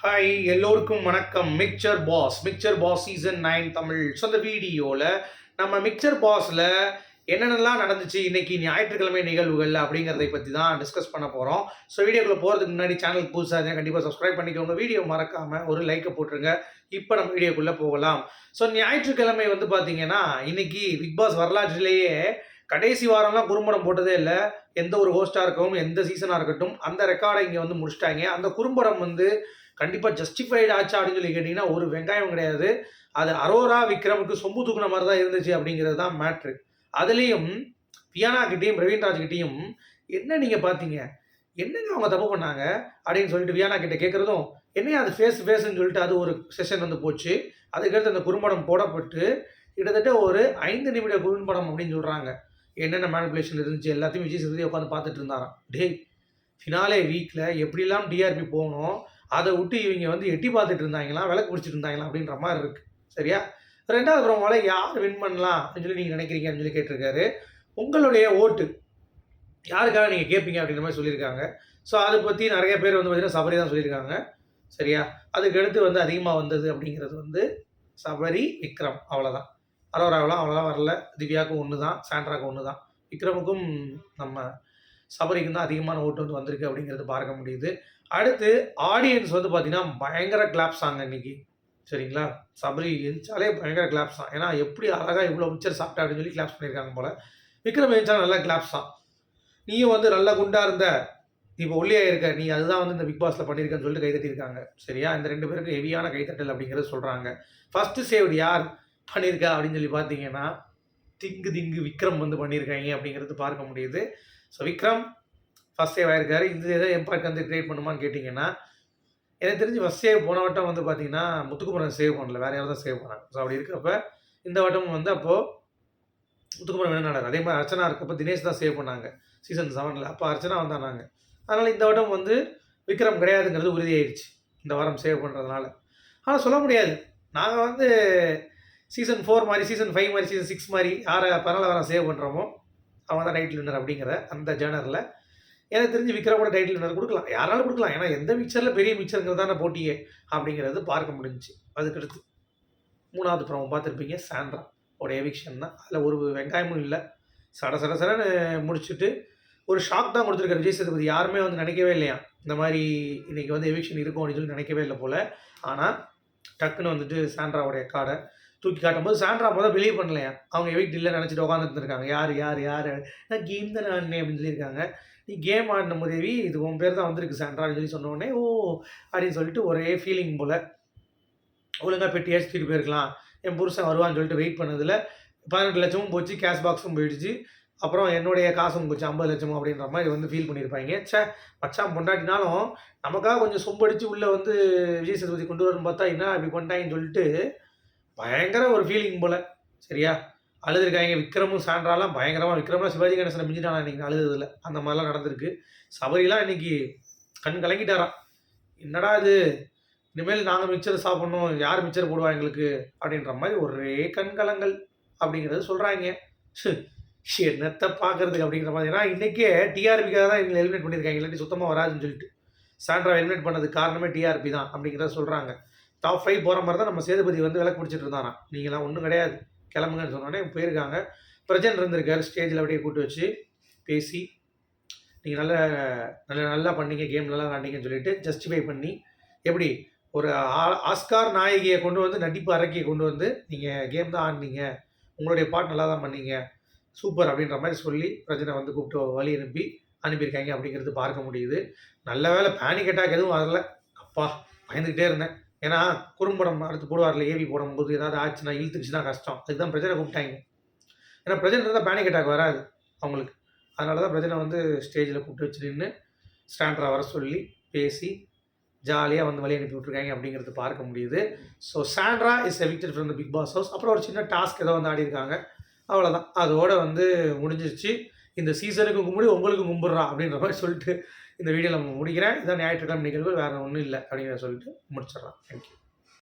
Hi எல்லோருக்கும் வணக்கம். மிக்சர் பாஸ் சீசன் 9 தமிழ். ஸோ அந்த வீடியோவில் நம்ம மிக்சர் பாஸில் என்னென்னலாம் நடந்துச்சு இன்னைக்கு ஞாயிற்றுக்கிழமை நிகழ்வுகள் அப்படிங்கிறதை பற்றி தான் டிஸ்கஸ் பண்ண போகிறோம். ஸோ வீடியோக்குள்ளே போகிறதுக்கு முன்னாடி சேனலுக்கு புதுசாக இருந்தால் கண்டிப்பாக சப்ஸ்கிரைப் பண்ணிக்கோங்க. வீடியோ மறக்காமல் ஒரு லைக்கை போட்டுருங்க. இப்போ நம்ம வீடியோக்குள்ளே போகலாம். ஸோ ஞாயிற்றுக்கிழமை வந்து பார்த்தீங்கன்னா இன்னைக்கு பிக் பாஸ் வரலாற்றிலேயே கடைசி வாரம்லாம் குறும்படம் போட்டதே இல்லை. எந்த ஒரு ஹோஸ்டாக இருக்கட்டும், எந்த சீசனாக இருக்கட்டும், அந்த ரெக்கார்டை இங்கே வந்து முடிச்சிட்டாங்க. அந்த குறும்படம் வந்து கண்டிப்பாக ஜஸ்டிஃபைடு ஆச்சா அப்படின்னு சொல்லி கேட்டிங்கன்னா ஒரு வெங்காயம் கிடையாது. அது அரோரா விக்ரமுக்கு சொம்பு தூக்குன மாதிரி தான் இருந்துச்சு அப்படிங்கிறது தான் மேட்ரு. அதுலேயும் பியானா கிட்டேயும் பிரவீன்ராஜ் கிட்டேயும் என்ன நீங்கள் பார்த்தீங்க, என்னங்க அவங்க தப்பு பண்ணாங்க அப்படின்னு சொல்லிட்டு வியானா கிட்ட கேட்குறதும், என்னையா அது ஃபேஸ்ன்னு சொல்லிட்டு அது ஒரு செஷன் வந்து போச்சு. அதுக்கடுத்து அந்த குறும்படம் போடப்பட்டு கிட்டத்தட்ட ஒரு 5 நிமிட குறும்படம் அப்படின்னு சொல்கிறாங்க. என்னென்ன மேனிபுலேஷன் இருந்துச்சு எல்லாத்தையும் விஜய் சேதுபதி உட்காந்து பார்த்துட்டு இருந்தாராம். டேய், ஃபினாலே வீக்கில் எப்படிலாம் டிஆர்பி போகணும், அதை விட்டு இவங்க வந்து எட்டி பார்த்துட்டு இருந்தாங்களாம், விளக்கு பிடிச்சிட்டு இருந்தாங்களாம் அப்படின்ற மாதிரி இருக்குது. சரியா? 2வது ப்ரோமோல யார் வின் பண்ணலாம் அப்படின்னு சொல்லி நீங்கள் நினைக்கிறீங்கன்னு சொல்லி கேட்டிருக்காரு. உங்களுடைய ஓட்டு யாருக்காக நீங்கள் கேட்பீங்க அப்படின்ற மாதிரி சொல்லியிருக்காங்க. ஸோ அதை பற்றி நிறைய பேர் வந்து பார்த்தீங்கன்னா சபரி தான் சொல்லியிருக்காங்க. சரியா? அதுக்கடுத்து வந்து அதிகமாக வந்தது அப்படிங்கிறது வந்து சபரி, விக்ரம், அவ்வளோதான். அரோராவெலாம் அவ்வளோதான் வரல. திவ்யாவுக்கும் ஒன்று தான், சாண்ட்ராவுக்கும் ஒன்று தான். விக்ரமுக்கும் நம்ம சபரிக்கும் தான் அதிகமான ஓட்டு வந்து வந்திருக்கு அப்படிங்கிறது பார்க்க முடியுது. அடுத்து ஆடியன்ஸ் வந்து பார்த்தீங்கன்னா பயங்கர கிளாப்ஸ் ஆங்க இன்னைக்கு. சரிங்களா? சபரி எழுந்தாலே பயங்கர கிளாப்ஸ் தான். ஏன்னா எப்படி அழகாக இவ்வளோ மிச்சர் சாப்பிட்டா அப்படின்னு சொல்லி கிளாப்ஸ் பண்ணியிருக்காங்க போல். விக்ரம் எழுந்தாலும் நல்லா கிளாப்ஸ் தான். நீயும் வந்து நல்லா குண்டாக இருந்த, இப்போ ஒல்லியாக இருக்க, நீ அதுதான் வந்து இந்த பிக் பாஸில் பண்ணியிருக்கேன்னு சொல்லிட்டு கைத்தட்டியிருக்காங்க. சரியா? இந்த 2 பேருக்கு ஹெவியான கைத்தட்டல் அப்படிங்கிறது சொல்கிறாங்க. ஃபஸ்ட்டு சேவ்டு யார் பண்ணியிருக்கா அப்படின்னு சொல்லி பார்த்தீங்கன்னா திங்கு விக்ரம் வந்து பண்ணியிருக்காங்க அப்படிங்கிறது பார்க்க முடியுது. ஸோ விக்ரம் ஃபஸ்ட் சேவ் ஆயிருக்காரு. இந்த ஏதோ எம்பாக்ட் வந்து கிரியேட் பண்ணுமான்னு கேட்டிங்கன்னா எனக்கு தெரிஞ்சு ஃபஸ்ட் சேவ் போன வட்டம் வந்து பார்த்தீங்கன்னா முத்துக்குமரன் சேவ் பண்ணல, வேறு யாரும் தான் சேவ் பண்ணாங்க. ஸோ அப்படி இருக்கப்ப இந்த வட்டம் வந்து அப்போது முத்துக்குமரன் வேணும்னாரு. அதே மாதிரி அர்ச்சனா இருக்கப்போ தினேஷ் தான் சேவ் பண்ணாங்க சீசன் 7ல். அப்போ அர்ச்சனா வந்தாங்க. அதனால் இந்த வட்டம் வந்து விக்ரம் கிடையாதுங்கிறது உறுதியாயிடுச்சு இந்த வாரம் சேவ் பண்ணுறதுனால. ஆனால் சொல்ல முடியாது, நாங்கள் வந்து சீசன் 4 மாதிரி, சீசன் 5 மாதிரி, சீசன் 6 மாதிரி யாரை பரவாயில்ல வர சேவ் பண்ணுறோமோ அவங்க தான் டைட்டில் வின்னர் அப்படிங்கிற அந்த ஜேர்னரில் எனக்கு தெரிஞ்சு விக்ரமோட டைட்டில் வின்னர் கொடுக்கலாம், யாராலும் கொடுக்கலாம். ஏன்னா எந்த மிக்சரில் பெரிய மிக்சருங்கிறது தானே போட்டியே அப்படிங்கிறது பார்க்க முடிஞ்சிச்சு. அதுக்கடுத்து 3வது ப்ரோமோ பார்த்துருப்பீங்க, சாண்ட்ரா ஓட எவிக்ஷன் தான். அதில் ஒரு வெங்காயமும் இல்லை. சடன்னு முடிச்சுட்டு ஒரு ஷாக் தான் கொடுத்துருக்காரு விஜய் சேதுபதி. யாருமே வந்து நினைக்கவே இல்லையா இந்த மாதிரி இன்றைக்கி வந்து எவிக்ஷன் இருக்கும் அப்படின்னு சொல்லி நினைக்கவே இல்லை போல். ஆனால் டக்குன்னு வந்துட்டு சாண்ட்ராவோடைய கார்டை தூக்கி காட்டும்போது சாண்ட்ரா முதல் பிலீவ் பண்ணலையா, அவங்க எவிக்ட் இல்லை நினச்சிட்டு உட்காந்துருந்துருக்காங்க. யார் நான் கேம் தானே ஆடினேன் அப்படின்னு சொல்லியிருக்காங்க. நீ கேம் ஆடின உதவி, இது உன் பேர் தான் வந்திருக்கு சாண்ட்ரா அப்படின்னு சொல்லி சொன்னோடனே ஓ அப்படின்னு சொல்லிட்டு ஒரே ஃபீலிங் போல். ஒழுங்காக பெட்டியாச்சு தூக்கிட்டு போயிருக்கலாம், என் புருஷன் வருவான்னு சொல்லிட்டு வெயிட் பண்ணதில் 18 லட்சமும் போச்சு, கேஷ் பாக்ஸும் போயிடுச்சு, அப்புறம் என்னுடைய காசும் போச்சு 50 லட்சமும் அப்படின்ற மாதிரி வந்து ஃபீல் பண்ணியிருப்பாங்க. மச்சான் பொண்டாட்டினாலும் நமக்காக கொஞ்சம் சொம்படிச்சு உள்ளே வந்து விஜய் சேதுபதி கொண்டு வரணும்னு பார்த்தா என்ன அப்படி பண்ணிட்டாங்கன்னு சொல்லிட்டு பயங்கர ஒரு ஃபீலிங் போல். சரியா? அழுதுருக்காங்க. விக்ரமும் சாண்ட்ராலாம் பயங்கரமாக, விக்ரம்லாம் சிவாஜி கணேசனை மிஞ்சிட்டானா இன்றைக்கி அழுதுதில்ல, அந்த மாதிரிலாம் நடந்திருக்கு. சபரிலாம் இன்றைக்கி கண் கலங்கிட்டாராம். என்னடா இது, இனிமேல் நாங்கள் மிக்சர் சாப்பிட்ணும், யார் மிக்சர் போடுவா எங்களுக்கு அப்படின்ற மாதிரி ஒரே கண்கலங்கள் அப்படிங்கிறது சொல்கிறாங்க. என்னத்தை பார்க்குறதுக்கு அப்படிங்கிற மாதிரி. ஏன்னா இன்றைக்கே டிஆர்பிக்காக தான் இவங்க எலிமினேட் பண்ணியிருக்காங்க, இல்லாட்டி சுத்தமாக வராதுன்னு சொல்லிட்டு. சாண்ட்ரா எலிமினேட் பண்ணதுக்கு காரணமே டிஆர்பி தான் அப்படிங்கிறத சொல்கிறாங்க. டாப் 5 போகிற மாதிரி தான் நம்ம சேதுபதி வந்து விளக்கு பிடிச்சிட்டு இருந்தாராம். நீங்களாம் ஒன்றும் கிடையாது, கிளம்புங்கன்னு சொன்னோடனே போயிருக்காங்க. பிரஜன் இருந்திருக்காரு ஸ்டேஜில் அப்படியே கூப்பிட்டு வச்சு பேசி, நீங்கள் நல்லா பண்ணீங்க, கேம் நல்லா விளாண்டிங்கன்னு சொல்லிட்டு ஜஸ்டிஃபை பண்ணி, எப்படி ஒரு ஆஸ்கார் நாயகியை கொண்டு வந்து, நடிப்பு அரக்கியை கொண்டு வந்து, நீங்கள் கேம் தான் ஆடினீங்க, உங்களுடைய பாட் நல்லா தான் பண்ணீங்க, சூப்பர் அப்படின்ற மாதிரி சொல்லி பிரஜனை வந்து கூப்பிட்டு வழி அனுப்பியிருக்காங்க அப்படிங்கிறது பார்க்க முடியுது. நல்ல வேலை பேனிக் அட்டாக் எதுவும் வரல. அப்பா பயந்துக்கிட்டே இருந்தேன். ஏன்னா குறும்படம் அடுத்து போடுவார்ல, ஏவி போடும்போது ஏதாவது ஆச்சுன்னா இழுத்துச்சுன்னா கஷ்டம். அதுதான் பிரச்சனை கூப்பிட்டாங்க. ஏன்னா பிரச்சனை இருந்தால் பேனிக் அட்டாக் வராது அவங்களுக்கு. அதனால தான் பிரச்சனை வந்து ஸ்டேஜில் கூப்பிட்டு வச்சு நின்று ஸ்டாண்டரா வர சொல்லி பேசி ஜாலியாக வந்து வழி அனுப்பி விட்ருக்காங்க அப்படிங்கிறது பார்க்க முடியுது. So Sandra is evicted from the Bigg Boss house. அப்புறம் ஒரு சின்ன டாஸ்க் ஏதோ வந்து ஆடிருக்காங்க, அவ்வளோதான். அதோடு வந்து முடிஞ்சிருச்சு. இந்த சீசனுக்கு கும்பிடி உங்களுக்கு கும்பிட்றா அப்படின்ற மாதிரி சொல்லிட்டு இந்த வீடியோ நம்ம முடிக்கிறேன். இதான் ஞாயிற்றுக்கிழமை நிகழ்வு, வேறு ஒன்றும் இல்லை அப்படிங்கிற சொல்லிட்டு முடிச்சிடலாம். தேங்க்யூ.